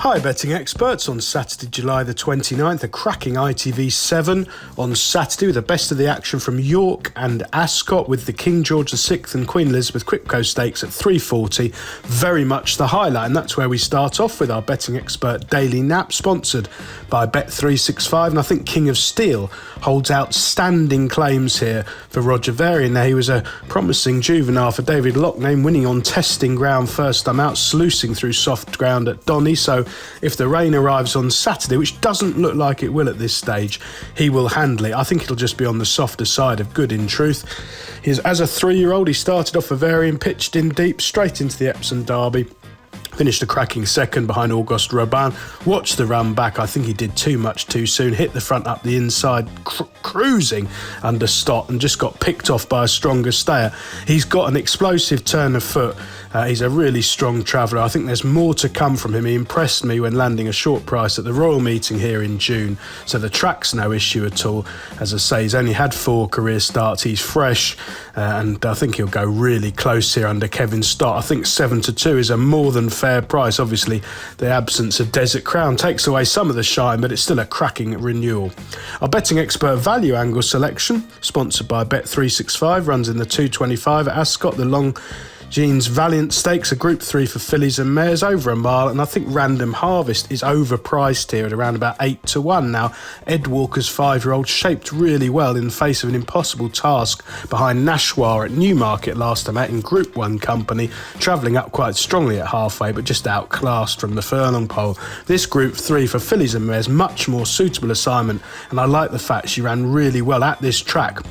Hi betting experts, on Saturday July the 29th, a cracking ITV 7 on Saturday with the best of the action from York and Ascot with the King George VI and Queen Elizabeth Quipco Stakes at 3:40, very much the highlight, and that's where we start off with our betting expert Daily Nap, sponsored by Bet365, and I think King of Steel holds outstanding claims here for Roger Varian. Now, he was a promising juvenile for David Loughnane, winning on testing ground first time out, sluicing through soft ground at Donny, so if the rain arrives on Saturday, which doesn't look like it will at this stage, he will handle it. I think it'll just be on the softer side of good, in truth. As a 3-year-old, he started off for Varian, pitched in deep, straight into the Epsom Derby. Finished a cracking second behind Auguste Robin. Watched the run back. I think he did too much too soon. Hit the front up the inside, cruising under Stott, and just got picked off by a stronger stayer. He's got an explosive turn of foot. He's a really strong traveller. I think there's more to come from him. He impressed me when landing a short price at the Royal Meeting here in June. So the track's no issue at all. As I say, he's only had 4 career starts. He's fresh, and I think he'll go really close here under Kevin Stott. I think 7-2 is a more than fair price. Obviously, the absence of Desert Crown takes away some of the shine, but it's still a cracking renewal. Our betting expert value angle selection, sponsored by Bet365, runs in the 225 at Ascot. The Longines Valiant Stakes, a Group 3 for fillies and mares over a mile, and I think Random Harvest is overpriced here at around about 8-1. Now, Ed Walker's 5-year-old shaped really well in the face of an impossible task behind Nashwa at Newmarket last time out in Group 1 company, travelling up quite strongly at halfway, but just outclassed from the furlong pole. This Group 3 for fillies and mares, much more suitable assignment, and I like the fact she ran really well at this track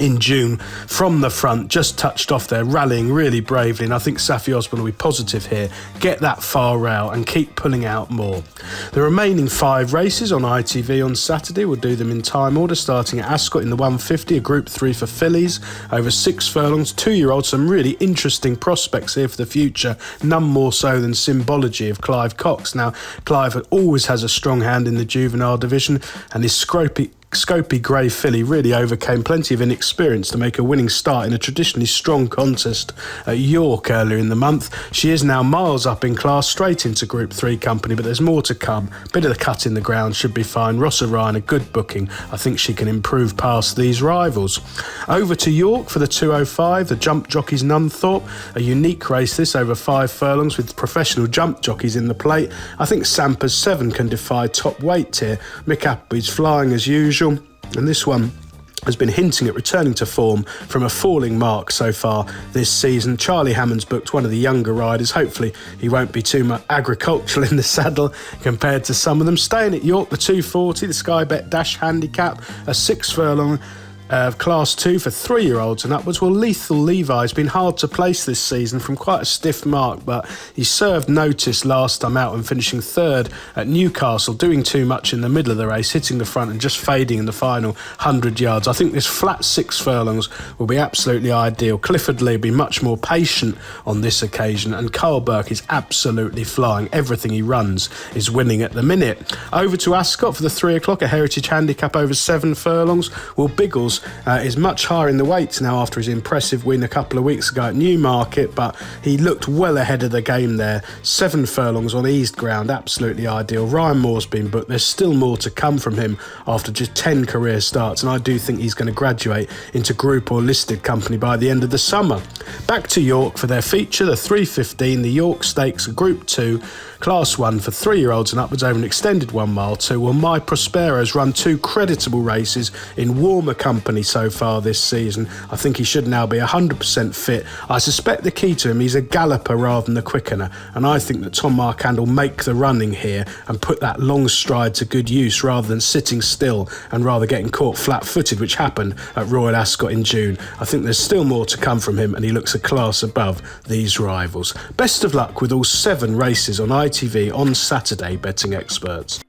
in June from the front, just touched off there, rallying really bravely, and I think Saffie Osborne will be positive here. Get that far rail and keep pulling out more. The remaining 5 races on ITV on Saturday, we'll do them in time order, starting at Ascot in the 150, a Group 3 for fillies, over 6 furlongs, 2-year-olds, some really interesting prospects here for the future, none more so than Symbology of Clive Cox. Now, Clive always has a strong hand in the juvenile division, and his Scopy grey filly really overcame plenty of inexperience to make a winning start in a traditionally strong contest at York earlier in the month. She is now miles up in class, straight into Group 3 company, but there's more to come. Bit of the cut in the ground should be fine. Rossa Ryan, a good booking. I think she can improve past these rivals. Over to York for the 205, the Jump Jockeys Nunthorpe. A unique race this, over 5 furlongs with professional jump jockeys in the plate. I think Sampa's 7 can defy top weight here. Mick Appleby's flying as usual, and this one has been hinting at returning to form from a falling mark so far this season. Charlie Hammond's booked one of the younger riders. Hopefully he won't be too much agricultural in the saddle compared to some of them. Staying at York, the 240, the Sky Bet Dash Handicap, a 6 furlong Class 2 for 3-year-olds and upwards. Well, Lethal Levi's been hard to place this season from quite a stiff mark, but he served notice last time out and finishing 3rd at Newcastle, doing too much in the middle of the race, hitting the front and just fading in the final 100 yards. I think this flat 6 furlongs will be absolutely ideal. Clifford Lee will be much more patient on this occasion, and Carl Burke is absolutely flying. Everything he runs is winning at the minute. Over to Ascot for the 3 o'clock, a Heritage Handicap over 7 furlongs. Well, Biggles is much higher in the weights now after his impressive win a couple of weeks ago at Newmarket, but he looked well ahead of the game there. 7 furlongs on eased ground, absolutely ideal. Ryan Moore's been booked. There's still more to come from him after just 10 career starts, and I do think he's going to graduate into group or listed company by the end of the summer. Back to York for their feature, the 3:15, the York Stakes, Group 2, Class 1 for 3-year-olds and upwards over an extended 1 mile too. Well, My Prospero's run 2 creditable races in warmer company so far this season. I think he should now be 100% fit. I suspect the key to him, he's a galloper rather than a quickener, and I think that Tom Marquand will make the running here and put that long stride to good use rather than sitting still and rather getting caught flat-footed, which happened at Royal Ascot in June. I think there's still more to come from him, and he looks a class above these rivals. Best of luck with all 7 races on ITV on Saturday, betting experts.